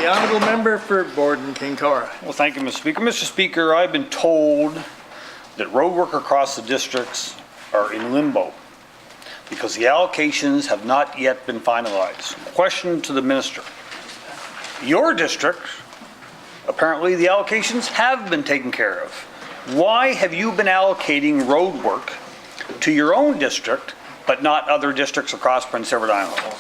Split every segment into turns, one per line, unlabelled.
The honourable member for Borden Kincora.
Well, thank you, Mr. Speaker. Mr. Speaker, I've been told that road work across the districts are in limbo because the allocations have not yet been finalized. Question to the minister. Your district, apparently the allocations have been taken care of. Why have you been allocating road work to your own district, but not other districts across Prince Edward Island?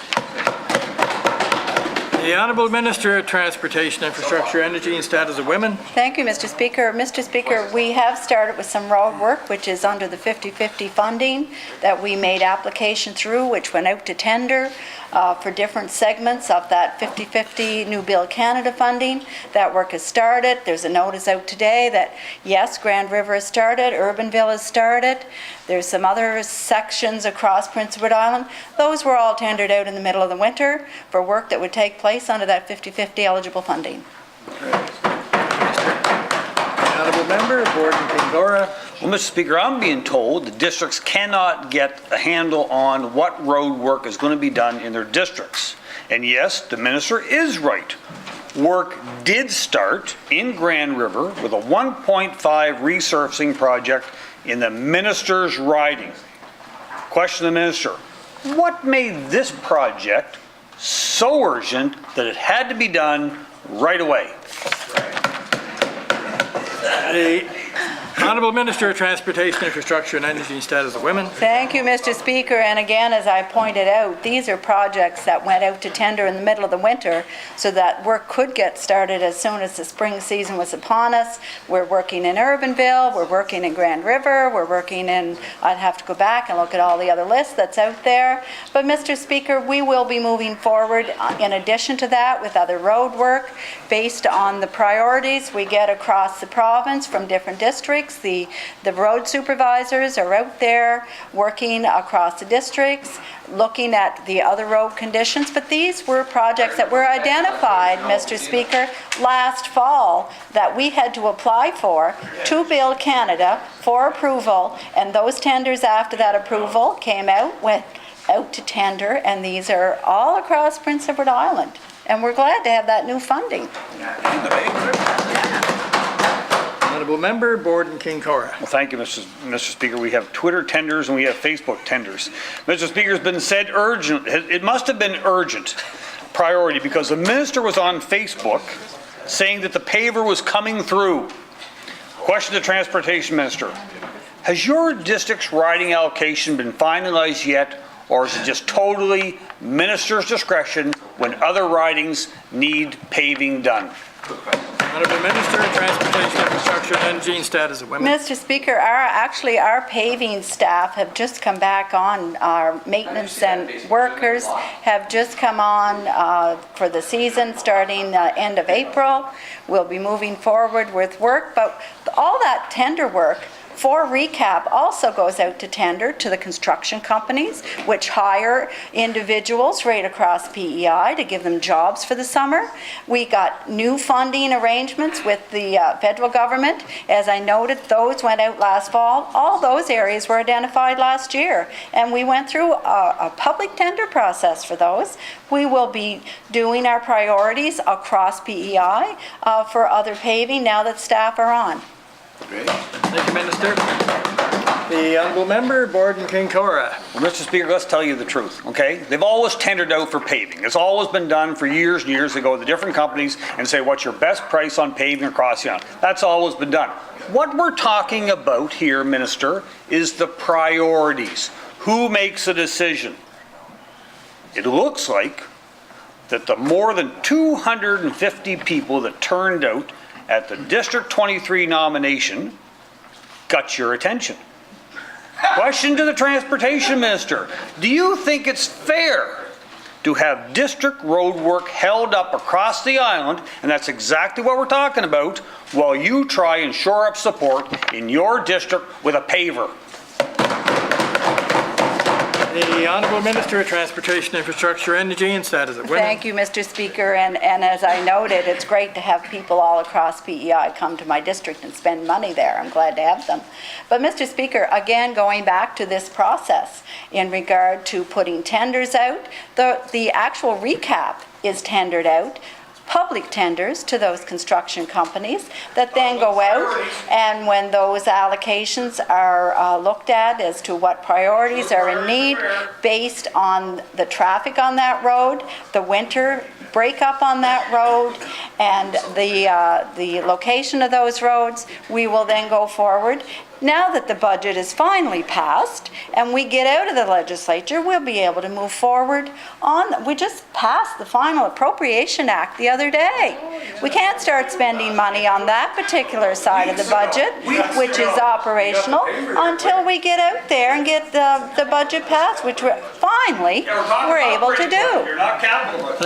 The Honourable Minister of Transportation, Infrastructure, Energy and Status of Women.
Thank you, Mr. Speaker. Mr. Speaker, we have started with some road work, which is under the 50-50 funding that we made application through, which went out to tender for different segments of that 50-50 New Build Canada funding. That work has started. There's a notice out today that, yes, Grand River has started, Urbanville has started. There's some other sections across Prince Edward Island. Those were all tendered out in the middle of the winter for work that would take place under that 50-50 eligible funding.
The honourable member, Borden Kincora.
Well, Mr. Speaker, I'm being told the districts cannot get a handle on what road work is going to be done in their districts. And yes, the minister is right. Work did start in Grand River with a 1.5 resurfacing project in the minister's riding. Question to the minister, what made this project so urgent that it had to be done right away?
The Honourable Minister of Transportation, Infrastructure and Energy and Status of Women.
Thank you, Mr. Speaker. And again, as I pointed out, these are projects that went out to tender in the middle of the winter so that work could get started as soon as the spring season was upon us. We're working in Urbanville, we're working in Grand River, we're working in, I'd have to go back and look at all the other lists that's out there. But Mr. Speaker, we will be moving forward in addition to that with other road work based on the priorities we get across the province from different districts. The road supervisors are out there working across the districts, looking at the other road conditions, but these were projects that were identified, Mr. Speaker, last fall that we had to apply for to Build Canada for approval, and those tenders after that approval came out, went out to tender, and these are all across Prince Edward Island, and we're glad to have that new funding.
Honourable member, Borden Kincora.
Well, thank you, Mr. Speaker. We have Twitter tenders and we have Facebook tenders. Mr. Speaker, it's been said urgent. It must have been urgent priority because the minister was on Facebook saying that the paver was coming through. Question to the Transportation Minister. Has your district's riding allocation been finalized yet, or is it just totally minister's discretion when other ridings need paving done?
Honourable Minister of Transportation, Infrastructure and Energy and Status of Women.
Mr. Speaker, our paving staff have just come back on. Our maintenance and workers have just come on for the season starting end of April. We'll be moving forward with work, but all that tender work for recap also goes out to tender to the construction companies, which hire individuals right across PEI to give them jobs for the summer. We got new funding arrangements with the federal government. As I noted, those went out last fall. All those areas were identified last year, and we went through a public tender process for those. We will be doing our priorities across PEI for other paving now that staff are on.
Great. Thank you, Minister. The honourable member, Borden Kincora.
Well, Mr. Speaker, let's tell you the truth, okay? They've always tendered out for paving. It's always been done for years and years. They go to the different companies and say, what's your best price on paving across the island? That's always been done. What we're talking about here, Minister, is the priorities. Who makes a decision? It looks like that the more than 250 people that turned out at the District 23 nomination got your attention. Question to the Transportation Minister. Do you think it's fair to have district road work held up across the island, and that's exactly what we're talking about, while you try and shore up support in your district with a paver?
The Honourable Minister of Transportation, Infrastructure, Energy and Status of Women.
Thank you, Mr. Speaker, and as I noted, it's great to have people all across PEI come to my district and spend money there. I'm glad to have them. But Mr. Speaker, again, going back to this process in regard to putting tenders out, the actual recap is tendered out. public tenders to those construction companies that then go out, and when those allocations are looked at as to what priorities are in need based on the traffic on that road, the winter breakup on that road, and the location of those roads, we will then go forward. Now that the budget is finally passed and we get out of the legislature, we'll be able to move forward on, we just passed the final Appropriation Act the other day. We can't start spending money on that particular side of the budget, which is operational, until we get out there and get the budget passed, which we're finally able to do.
You're not capital.